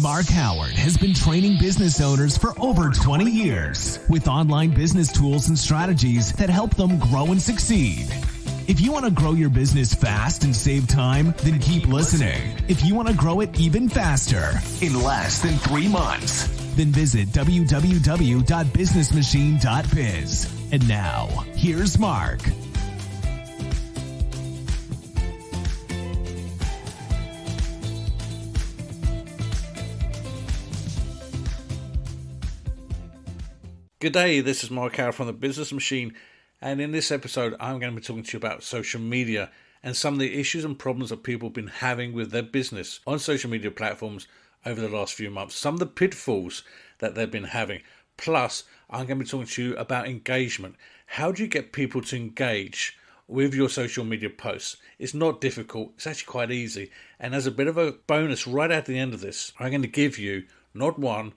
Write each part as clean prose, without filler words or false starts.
Mark Howard has been training business owners for over 20 years with online business tools and strategies that help them grow and succeed. If you want to grow your business fast and save time, then keep listening. If you want to grow it even faster in less than 3 months, then visit www.BusinessMachine.biz. And now, here's Mark. Good day, this is Mark Howard from the Business Machine, and in this episode I'm going to be talking to you about social media and some of the issues and problems that people have been having with their business on social media platforms over the last few months, some of the pitfalls that they've been having. Plus, I'm going to be talking to you about engagement. How do you get people to engage with your social media posts? It's not difficult, it's actually quite easy, and as a bit of a bonus right at the end of this, I'm going to give you not one,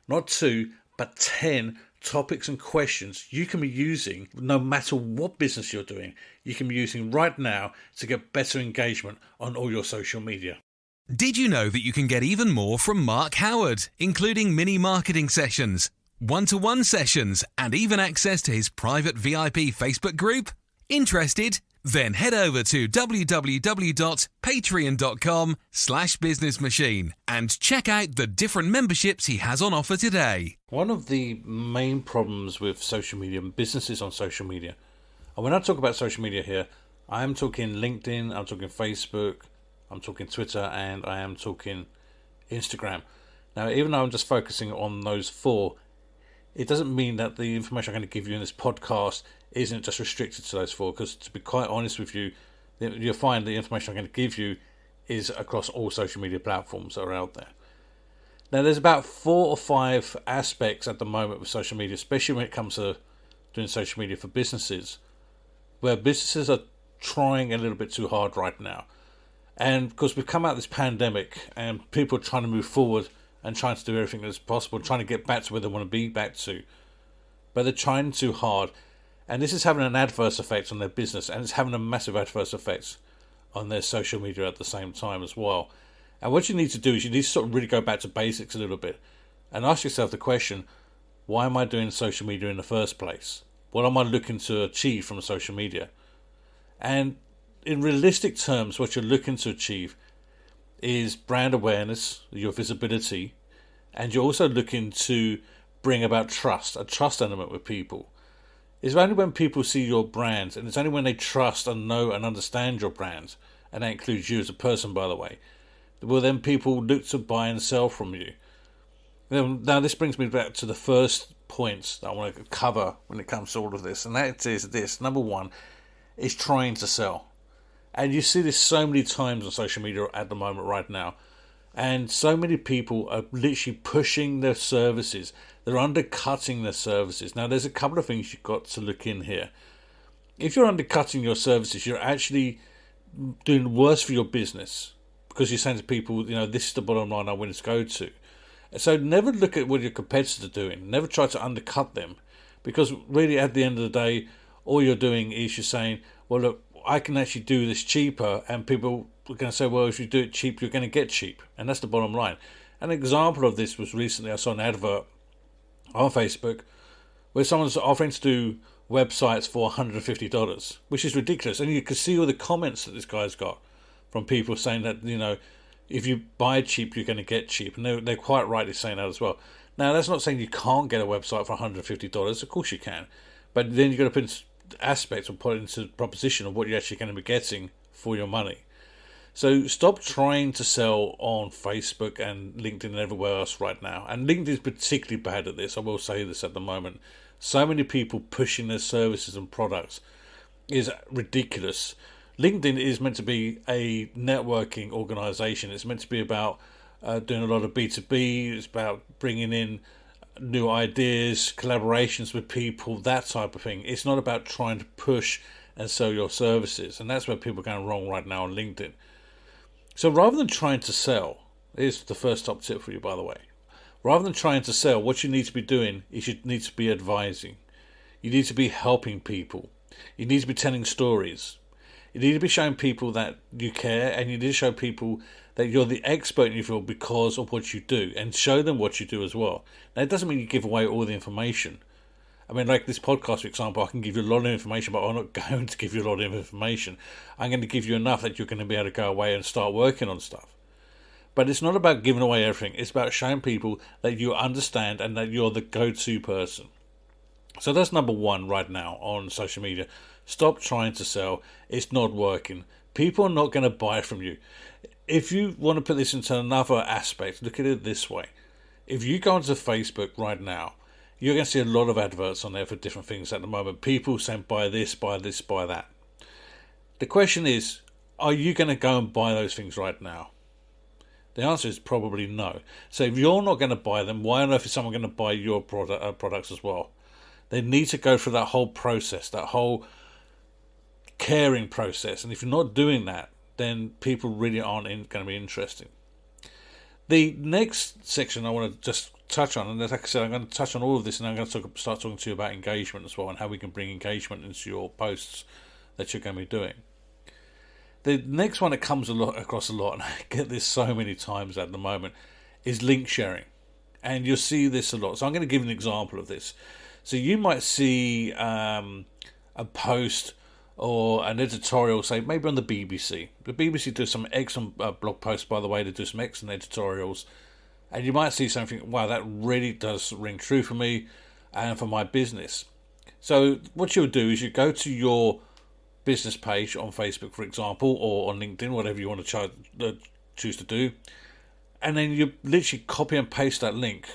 not two, but 10 topics and questions you can be using no matter what business you're doing. You can be using right now to get better engagement on all your social media. Did you know that you can get even more from Mark Howard, including mini marketing sessions, one-to-one sessions, and even access to his private VIP Facebook group? Interested? Then head over to www.patreon.com/businessmachine and check out the different memberships he has on offer today. One of the main problems with social media and businesses on social media, and when I talk about social media here, I am talking LinkedIn, I'm talking Facebook, I'm talking Twitter, and I am talking Instagram. Now, even though I'm just focusing on those four, it doesn't mean that the information I'm going to give you in this podcast isn't just restricted to those four, because to be quite honest with you, you'll find the information I'm going to give you is across all social media platforms that are out there. Now, there's about 4 or 5 aspects at the moment with social media, especially when it comes to doing social media for businesses, where businesses are trying a little bit too hard right now. And because we've come out of this pandemic and people are trying to move forward and trying to do everything that's possible, trying to get back to where they want to be back to, but they're trying too hard. And this is having an adverse effect on their business, and it's having a massive adverse effect on their social media at the same time as well. And what you need to do is you need to sort of really go back to basics a little bit and ask yourself the question, why am I doing social media in the first place? What am I looking to achieve from social media? And in realistic terms, what you're looking to achieve is brand awareness, your visibility, and you're also looking to bring about trust, a trust element with people. It's only when people see your brand, and it's only when they trust and know and understand your brand, and that includes you as a person, by the way, will then people look to buy and sell from you. Now, this brings me back to the first point that I want to cover when it comes to all of this, and that is this. Number one is trying to sell. And you see this so many times on social media at the moment right now. And so many people are literally pushing their services. They're undercutting their services. Now, there's a couple of things you've got to look in here. If you're undercutting your services, you're actually doing worse for your business, because you're saying to people, this is the bottom line I want to go to. So never look at what your competitors are doing. Never try to undercut them, because really at the end of the day, all you're doing is you're saying, well, look, I can actually do this cheaper, and people are going to say, well, if you do it cheap, you're going to get cheap. And that's the bottom line. An example of this was recently I saw an advert on Facebook where someone's offering to do websites for $150, which is ridiculous. And you can see all the comments that this guy's got from people saying that, if you buy cheap, you're going to get cheap. And they're quite rightly saying that as well. Now, that's not saying you can't get a website for $150. Of course you can. But then you've got to put in aspects or put into the proposition of what you're actually going to be getting for your money. So stop trying to sell on Facebook and LinkedIn and everywhere else right now. And LinkedIn is particularly bad at this. I will say this at the moment. So many people pushing their services and products is ridiculous. LinkedIn is meant to be a networking organization. It's meant to be about doing a lot of B2B. It's about bringing in new ideas, collaborations with people, that type of thing. It's not about trying to push and sell your services. And that's where people are going wrong right now on LinkedIn. So rather than trying to sell, here's the first top tip for you, by the way. Rather than trying to sell, what you need to be doing is you need to be advising. You need to be helping people. You need to be telling stories. You need to be showing people that you care, and you need to show people that you're the expert in your field because of what you do, and show them what you do as well. Now, it doesn't mean you give away all the information. I mean, like this podcast, for example, I can give you a lot of information, but I'm not going to give you a lot of information. I'm going to give you enough that you're going to be able to go away and start working on stuff. But it's not about giving away everything. It's about showing people that you understand and that you're the go-to person. So that's number one right now on social media. Stop trying to sell. It's not working. People are not going to buy from you. If you want to put this into another aspect, look at it this way. If you go onto Facebook right now, you're going to see a lot of adverts on there for different things at the moment. People saying buy this, buy this, buy that. The question is, are you going to go and buy those things right now? The answer is probably no. So if you're not going to buy them, why on earth is someone going to buy your products as well? They need to go through that whole process, that whole caring process. And if you're not doing that, then people really aren't going to be interested. The next section I want to just touch on, and like I said, I'm going to touch on all of this, and I'm going to start talking to you about engagement as well, and how we can bring engagement into your posts that you're going to be doing. The next one that comes across a lot, and I get this so many times at the moment, is link sharing. And you'll see this a lot. So I'm going to give an example of this. So you might see a post or an editorial, say maybe on the BBC. The BBC do some excellent blog posts, by the way. They do some excellent editorials. And you might see something, wow, that really does ring true for me and for my business. So what you would do is you go to your business page on Facebook, for example, or on LinkedIn, whatever you want to choose to do. And then you literally copy and paste that link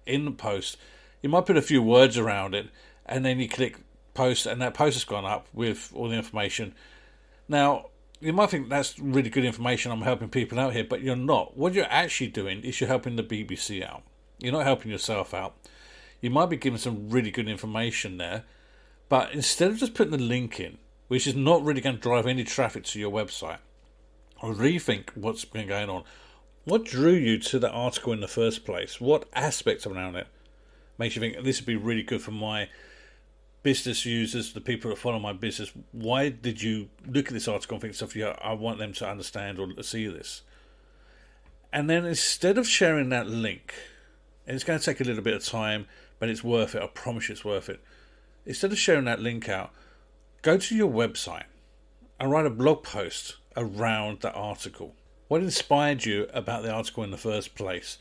in the post. You might put a few words around it, and then you click post, and that post has gone up with all the information. Now, you might think that's really good information, I'm helping people out here, but you're not. What you're actually doing is you're helping the BBC out. You're not helping yourself out. You might be giving some really good information there, but instead of just putting the link in, which is not really going to drive any traffic to your website, or rethink what's been going on. What drew you to that article in the first place? What aspects around it makes you think this would be really good for my business users, the people that follow my business? Why did you look at this article and think to yourself, yeah, I want them to understand or see this? And then instead of sharing that link, and it's going to take a little bit of time, but it's worth it, I promise you it's worth it. Instead of sharing that link out, go to your website and write a blog post around that article. What inspired you about the article in the first place?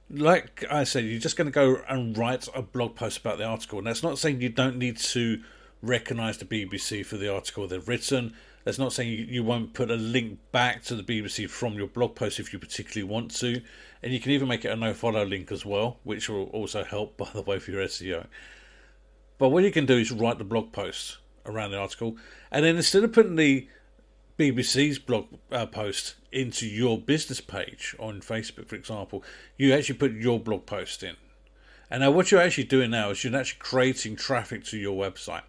Like I said, you're just going to go and write a blog post about the article. And that's not saying you don't need to recognise the BBC for the article they've written. That's not saying you won't put a link back to the BBC from your blog post if you particularly want to. And you can even make it a no-follow link as well, which will also help, by the way, for your SEO. But what you can do is write the blog post around the article. And then instead of putting the BBC's blog post into your business page on Facebook, for example, you actually put your blog post in. And now what you're actually doing now is you're actually creating traffic to your website.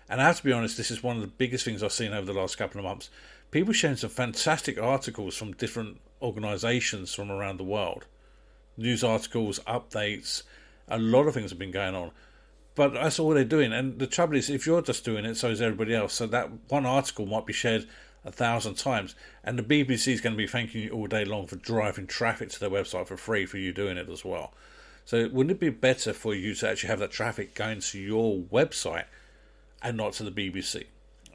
And I have to be honest, this is one of the biggest things I've seen over the last couple of months. People sharing some fantastic articles from different organisations from around the world. News articles, updates, a lot of things have been going on. But that's all they're doing. And the trouble is, if you're just doing it, so is everybody else. So that one article might be shared 1,000 times, and the BBC is going to be thanking you all day long for driving traffic to their website for free for you doing it as well. So wouldn't it be better for you to actually have that traffic going to your website and not to the BBC?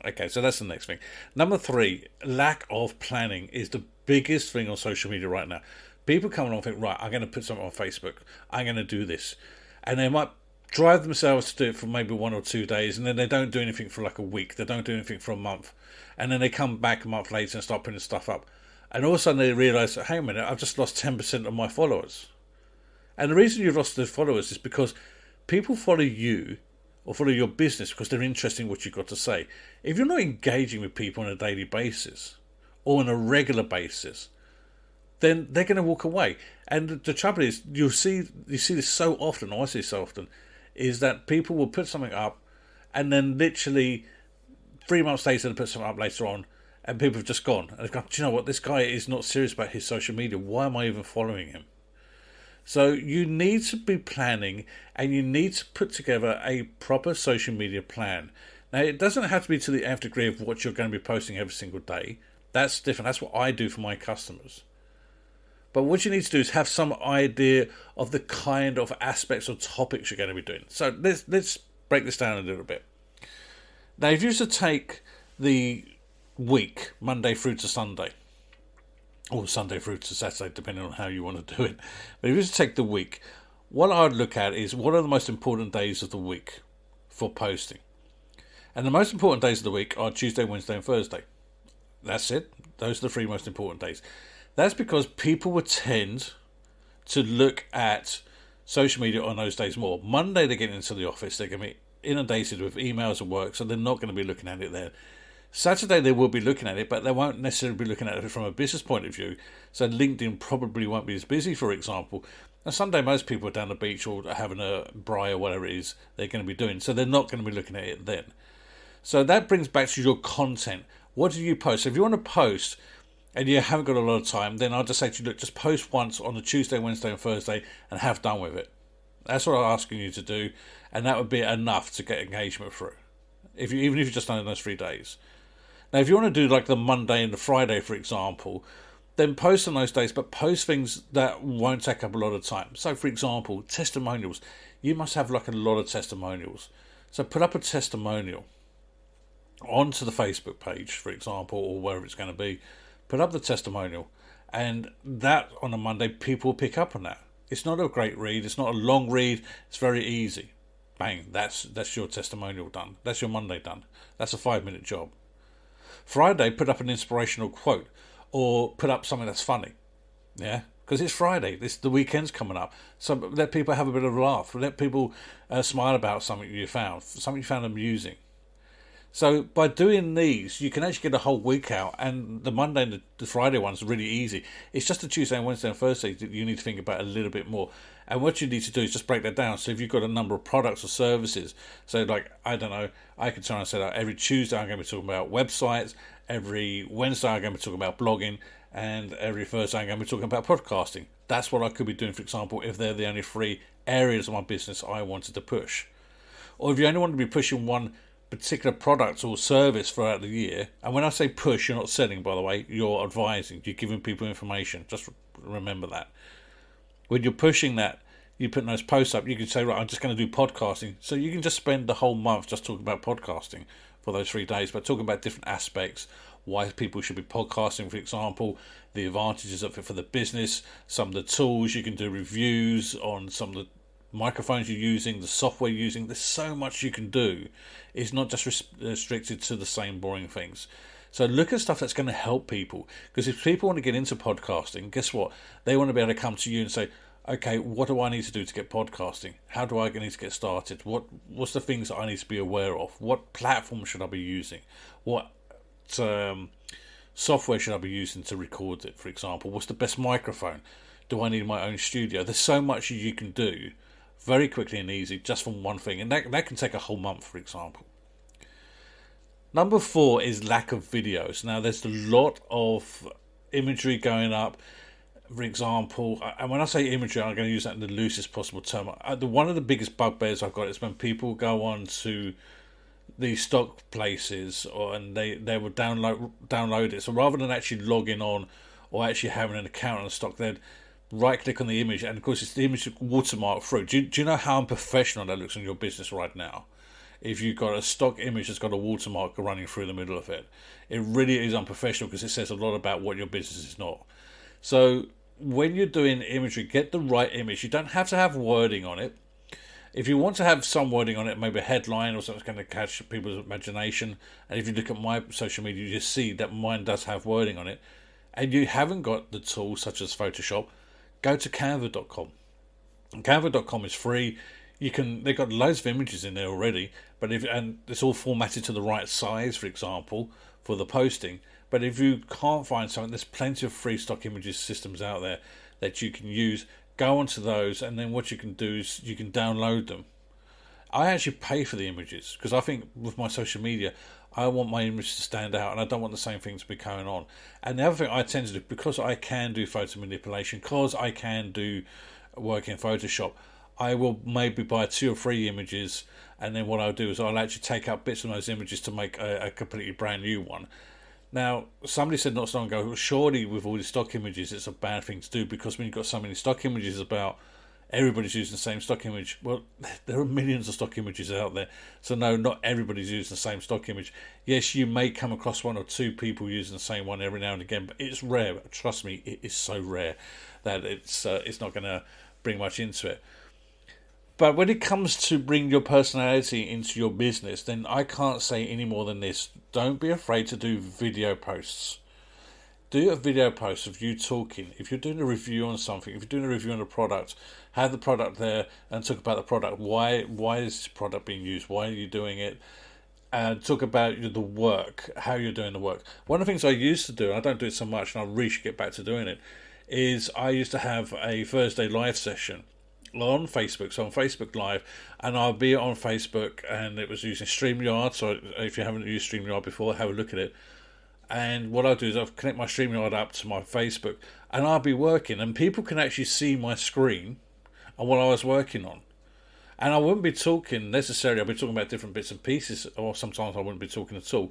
Okay, so that's the next thing. Number 3, lack of planning is the biggest thing on social media right now. People come along and think, right, I'm going to put something on Facebook, I'm going to do this, and they might drive themselves to do it for maybe 1 or 2 days, and then they don't do anything for like a week, they don't do anything for a month, and then they come back a month later and start putting stuff up, and all of a sudden they realise that, hey a minute, I've just lost 10% of my followers. And the reason you've lost the followers is because people follow you or follow your business because they're interested in what you've got to say. If you're not engaging with people on a daily basis or on a regular basis, then they're going to walk away. And the trouble is, you see this so often, or I see so often, is that people will put something up and then literally 3 months later they put something up later on and people have just gone. And they've gone, do you know what, this guy is not serious about his social media. Why am I even following him? So you need to be planning and you need to put together a proper social media plan. Now, it doesn't have to be to the nth degree of what you're going to be posting every single day. That's different. That's what I do for my customers. But what you need to do is have some idea of the kind of aspects or topics you're going to be doing. So let's break this down a little bit. Now, if you were to take the week, Monday through to Sunday, or Sunday through to Saturday, depending on how you want to do it. But if you were to take the week, what I would look at is what are the most important days of the week for posting. And the most important days of the week are Tuesday, Wednesday, and Thursday. That's it. Those are the three most important days. That's because people would tend to look at social media on those days more. Monday, they get into the office. They're going to be inundated with emails and work, so they're not going to be looking at it then. Saturday, they will be looking at it, but they won't necessarily be looking at it from a business point of view. So LinkedIn probably won't be as busy, for example. And Sunday, most people are down the beach or having a braai or whatever it is they're going to be doing. So they're not going to be looking at it then. So that brings back to your content. What do you post? So if you want to post and you haven't got a lot of time, then I'll just say to you, look, just post once on the Tuesday, Wednesday, and Thursday and have done with it. That's what I'm asking you to do, and that would be enough to get engagement through, even if you've just done it in those 3 days. Now, if you want to do like the Monday and the Friday, for example, then post on those days, but post things that won't take up a lot of time. So, for example, testimonials. You must have like a lot of testimonials. So put up a testimonial onto the Facebook page, for example, or wherever it's going to be. Put up the testimonial, and that on a Monday, people will pick up on that. It's not a great read. It's not a long read. It's very easy. Bang, that's your testimonial done. That's your Monday done. That's a 5-minute job. Friday, put up an inspirational quote, or put up something that's funny. Yeah, because it's Friday. The weekend's coming up. So let people have a bit of a laugh. Let people smile about something you found amusing. So by doing these, you can actually get a whole week out, and the Monday and the Friday ones are really easy. It's just the Tuesday and Wednesday and Thursday that you need to think about a little bit more. And what you need to do is just break that down. So if you've got a number of products or services, so like, I don't know, I could turn and say that every Tuesday I'm going to be talking about websites, every Wednesday I'm going to be talking about blogging, and every Thursday I'm going to be talking about podcasting. That's what I could be doing, for example, if they're the only 3 areas of my business I wanted to push. Or if you only want to be pushing one particular product or service throughout the year, and when I say push, you're not selling, by the way, you're advising, you're giving people information. Just remember that. When you're pushing that, you put those posts up, you can say, right, I'm just going to do podcasting. So you can just spend the whole month just talking about podcasting for those 3 days, but talking about different aspects, why people should be podcasting, for example, the advantages of it for the business, some of the tools, you can do reviews on some of the microphones you're using, the software you're using. There's so much you can do. It's not just restricted to the same boring things. So look at stuff that's going to help people, because if people want to get into podcasting, guess what? They want to be able to come to you and say, okay, what do I need to do to get podcasting? How do I need to get started? What's the things that I need to be aware of? What platform should I be using? What software should I be using to record it, for example? What's the best microphone? Do I need my own studio? There's so much you can do very quickly and easy just from one thing, and that can take a whole month, for example. Number 4 is lack of videos. Now, there's a lot of imagery going up, for example, and when I say imagery, I'm going to use that in the loosest possible term. One of the biggest bugbears I've got is when people go on to the stock places and they will download it. So rather than actually logging on or actually having an account on the stock, they'd right click on the image, and of course it's the image watermark through. Do you know how unprofessional that looks in your business right now? If you've got a stock image that's got a watermark running through the middle of it, it really is unprofessional, because it says a lot about what your business is not. So when you're doing imagery, get the right image. You don't have to have wording on it. If you want to have some wording on it, maybe a headline or something that's going to catch people's imagination, and if you look at my social media, you just see that mine does have wording on it, and you haven't got the tools such as Photoshop, go to Canva.com. Canva.com is free. They've got loads of images in there already, and it's all formatted to the right size, for example, for the posting. But if you can't find something, there's plenty of free stock images systems out there that you can use. Go onto those, and then what you can do is you can download them. I actually pay for the images, because I think with my social media, I want my image to stand out, and I don't want the same thing to be going on. And the other thing I tend to do, because I can do photo manipulation, because I can do work in Photoshop, I will maybe buy 2 or 3 images, and then what I'll do is I'll actually take out bits of those images to make a completely brand new one. Now, somebody said not so long ago, well, surely with all the stock images, it's a bad thing to do, because when you've got so many stock images about, everybody's using the same stock image. Well, there are millions of stock images out there. So no, not everybody's using the same stock image. Yes, you may come across one or two people using the same one every now and again, but it's rare. Trust me, it is so rare that it's not going to bring much into it. But when it comes to bring your personality into your business, then I can't say any more than this. Don't be afraid to do video posts. Do a video post of you talking. If you're doing a review on something, if you're doing a review on a product, have the product there and talk about the product. Why is this product being used? Why are you doing it? And talk about the work, how you're doing the work. One of the things I used to do, and I don't do it so much, and I really should get back to doing it, is I used to have a Thursday live session on Facebook, so on Facebook Live, and I'll be on Facebook, and it was using StreamYard. So if you haven't used StreamYard before, have a look at it. And what I'll do is I'll connect my StreamYard up to my Facebook, and I'll be working, and people can actually see my screen and what I was working on. And I wouldn't be talking necessarily, I'll be talking about different bits and pieces, or sometimes I wouldn't be talking at all.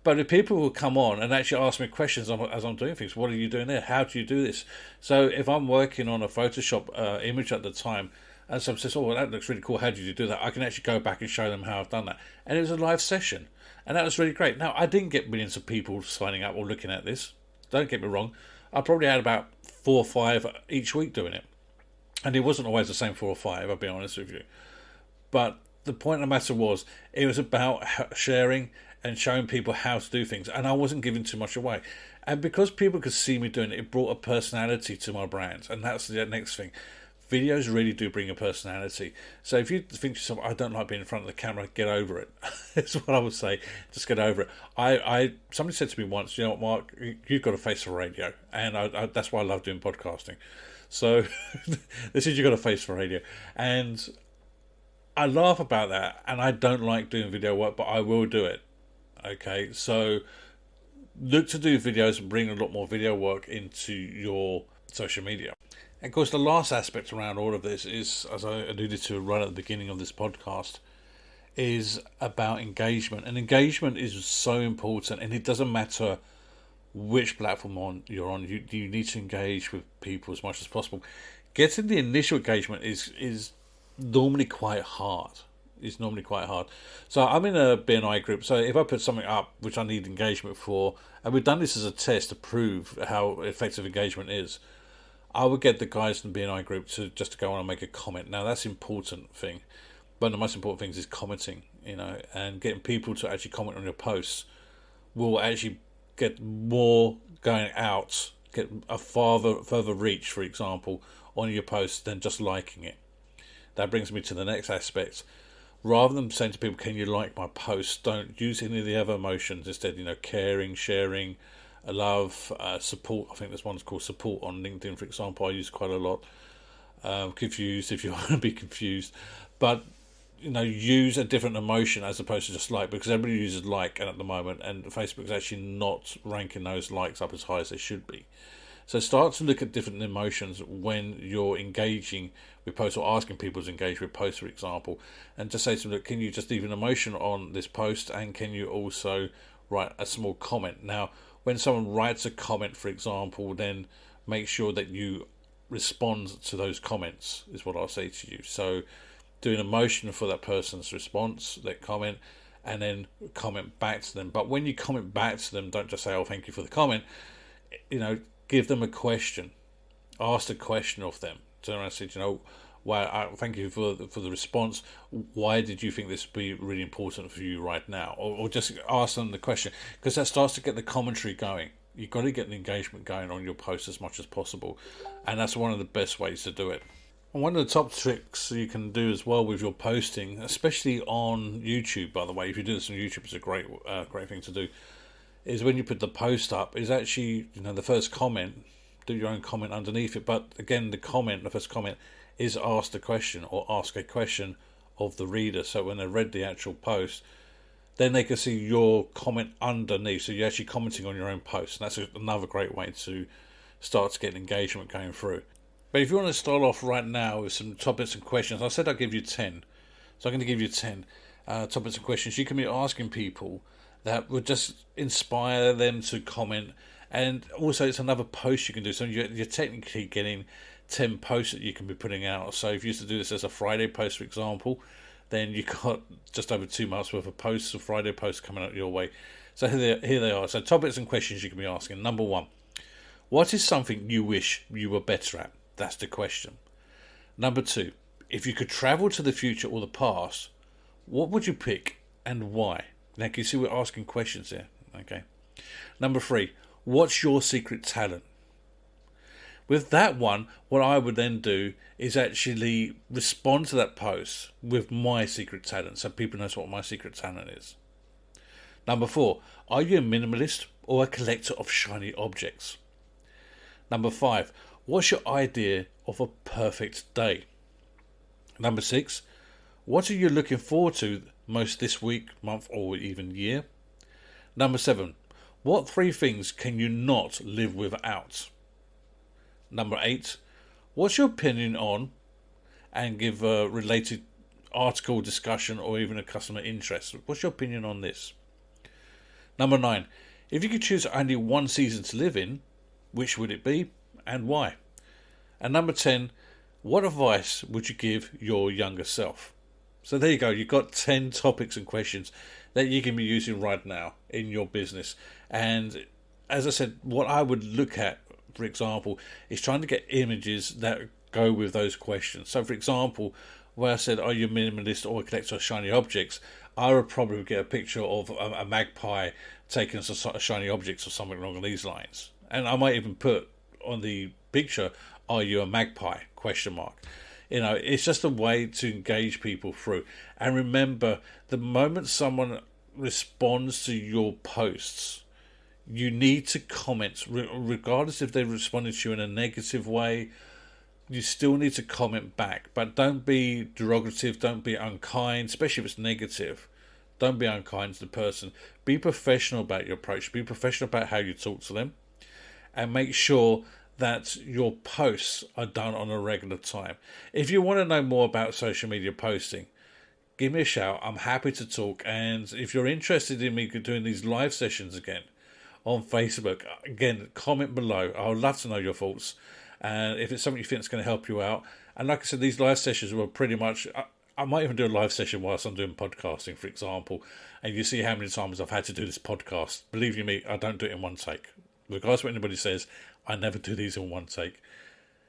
But if people will come on and actually ask me questions as I'm doing things, what are you doing there? How do you do this? So if I'm working on a Photoshop image at the time, and someone says, oh, well, that looks really cool, how did you do that? I can actually go back and show them how I've done that. And it was a live session. And that was really great. Now, I didn't get millions of people signing up or looking at this. Don't get me wrong. I probably had about 4 or 5 each week doing it. And it wasn't always the same 4 or 5, I'll be honest with you. But the point of the matter was, it was about sharing and showing people how to do things. And I wasn't giving too much away. And because people could see me doing it, it brought a personality to my brand. And that's the next thing. Videos really do bring a personality. So if you think to yourself, I don't like being in front of the camera, get over it. That's what I would say. Just get over it. Somebody said to me once, you know what, Mark, you've got a face for radio. And that's why I love doing podcasting. So this is, you've got a face for radio. And I laugh about that. And I don't like doing video work, but I will do it. Okay, so look to do videos and bring a lot more video work into your social media. And of course, the last aspect around all of this is, as I alluded to right at the beginning of this podcast, is about engagement. And engagement is so important, and it doesn't matter which platform you're on. You need to engage with people as much as possible. Getting the initial engagement is normally quite hard. It's normally quite hard. So I'm in a BNI group. So if I put something up which I need engagement for, and we've done this as a test to prove how effective engagement is, I would get the guys in the BNI group to go on and make a comment. Now, that's an important thing. But the most important thing is commenting, and getting people to actually comment on your posts will actually get more going out, get a further reach, for example, on your post than just liking it. That brings me to the next aspect. Rather than saying to people, can you like my post, don't use any of the other emotions. Instead, caring, sharing, love, support. I think there's one's called support on LinkedIn, for example. I use quite a lot. Confused, if you want to be confused. But, use a different emotion as opposed to just like, because everybody uses like at the moment, and Facebook's actually not ranking those likes up as high as they should be. So start to look at different emotions when you're engaging with posts, or asking people to engage with posts, for example, and just say to them, look, can you just leave an emotion on this post, and can you also write a small comment? Now, when someone writes a comment, for example, then make sure that you respond to those comments, is what I'll say to you. So do an emotion for that person's response, that comment, and then comment back to them. But when you comment back to them, don't just say, oh, thank you for the comment. Give them a question. Ask a question of them. Turn around and say, wow, thank you for the response. Why did you think this would be really important for you right now? Or just ask them the question, because that starts to get the commentary going. You've got to get the engagement going on your post as much as possible. And that's one of the best ways to do it. And one of the top tricks you can do as well with your posting, especially on YouTube, by the way, if you do this on YouTube, it's a great thing to do, is when you put the post up, is actually, the first comment, do your own comment underneath it. But again, the first comment is ask the question, or ask a question of the reader. So when they read the actual post, then they can see your comment underneath. So you're actually commenting on your own post. And that's another great way to start to get engagement going through. But if you want to start off right now with some topics and questions, I said I'll give you 10. So I'm going to give you 10 topics and questions you can be asking people that would just inspire them to comment. And also, it's another post you can do. So you're technically getting 10 posts that you can be putting out. So if you used to do this as a Friday post, for example, then you got just over 2 months worth of posts, of Friday posts coming out your way. So here they are. So topics and questions you can be asking. Number 1, what is something you wish you were better at? That's the question. Number 2, if you could travel to the future or the past, what would you pick and why? Now, can you see we're asking questions here? Okay. Number 3, what's your secret talent? With that one, what I would then do is actually respond to that post with my secret talent, so people know what my secret talent is. Number 4, are you a minimalist or a collector of shiny objects? Number 5, what's your idea of a perfect day? Number 6, what are you looking forward to most this week, month, or even year? Number 7, what 3 things can you not live without? Number 8, what's your opinion on, and give a related article, discussion, or even a customer interest? What's your opinion on this? Number 9, if you could choose only one season to live in, which would it be and why? And number 10, what advice would you give your younger self? So there you go. You've got 10 topics and questions that you can be using right now in your business. And as I said, what I would look at, for example, is trying to get images that go with those questions. So for example, where I said, are you a minimalist or a collector of shiny objects? I would probably get a picture of a magpie taking some shiny objects or something along these lines. And I might even put on the picture, are you a magpie? ? It's just a way to engage people through. And remember, the moment someone responds to your posts, you need to comment, regardless if they responded to you in a negative way. You still need to comment back, but don't be derogative, don't be unkind, especially if it's negative. Don't be unkind to the person. Be professional about your approach, be professional about how you talk to them, and make sure that your posts are done on a regular time. If you want to know more about social media posting, give me a shout. I'm happy to talk. And if you're interested in me doing these live sessions again on Facebook, again, comment below. I would love to know your thoughts. And if it's something you think is going to help you out. And like I said, these live sessions were pretty much, I might even do a live session whilst I'm doing podcasting, for example. And you see how many times I've had to do this podcast. Believe you me, I don't do it in one take. Regardless of what anybody says, I never do these in one take.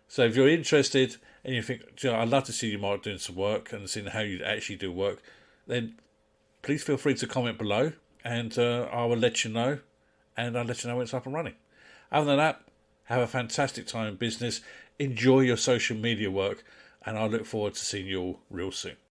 So if you're interested and you think, I'd love to see you, Mark, doing some work and seeing how you actually do work, then please feel free to comment below and I will let you know, and I'll let you know when it's up and running. Other than that, have a fantastic time in business. Enjoy your social media work, and I look forward to seeing you all real soon.